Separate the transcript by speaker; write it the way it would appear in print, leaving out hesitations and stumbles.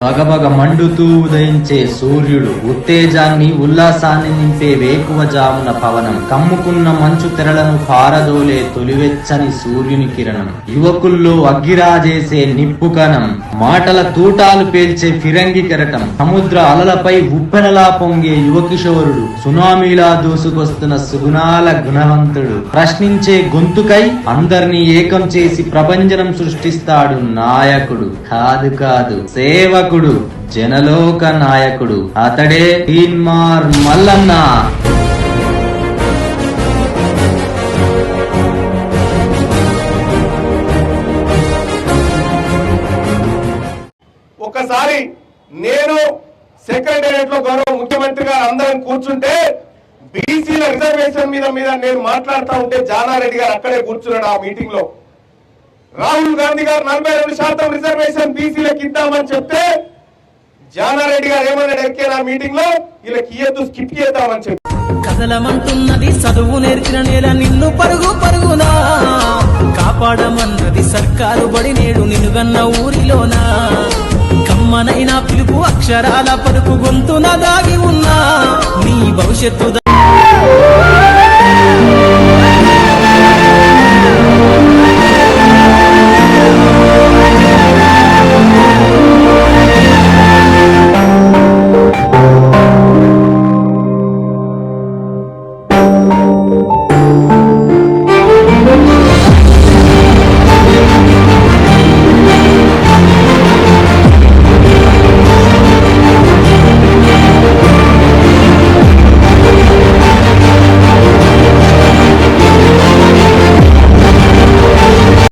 Speaker 1: బగబగ మండుతూ ఉదయించే సూర్యుడు, ఉత్తేజాన్ని ఉల్లాసాన్ని నింపే వేకువజామున పవనం, కమ్ముకున్న మంచు తెరలను పారదోలే తొలివెచ్చని సూర్యుని కిరణం, యువకుల్లో అగ్గిరాజేసే నిప్పుకణం, మాటల తూటాలు పేల్చే ఫిరంగి కెరటం, సముద్ర అలలపై ఉప్పెనలా పొంగే యువకిషోరుడు, సునామీలా దూసుకొస్తున్న సుగుణాల గుణవంతుడు, ప్రశ్నించే గొంతుకై అందర్నీ ఏకం చేసి ప్రభంజనం సృష్టిస్తాడు నాయకుడు. కాదు సేవకుడు, జనలోక నాయకుడు, అతడే తీన్మార్ మల్లన్న.
Speaker 2: ఒకసారి నేను సెక్రటేరియట్ లో గౌరవ ముఖ్యమంత్రిగా అందరం కూర్చుంటే బీసీల రిజర్వేషన్ మీద నేను మాట్లాడుతూ ఉంటే జానారెడ్డి గారు అక్కడే కూర్చున్నాడు ఆ మీటింగ్ లో. రాహుల్ గాంధీ గారు 42% రిజర్వేషన్ బీసీలకు ఇద్దామని చెప్తే జానారెడ్డి గారు ఏమన్నాడు ఎక్కేనా మీటింగ్ లో, వీళ్ళకి ఇయ్యద్దు స్కిప్ చేద్దామని చెప్పి.
Speaker 3: కదలమంటున్నది చదువు నేర్చిన నేల నిన్ను పరుగు పరుగునా కాపాడమన్నది సర్కారు బడి నేడు నిన్నుగన్న ఊరిలోనా. కమ్మనైనా పిలుపు అక్షరాల పలుకు గొంతున దాగి ఉన్నా నీ భవిష్యత్తు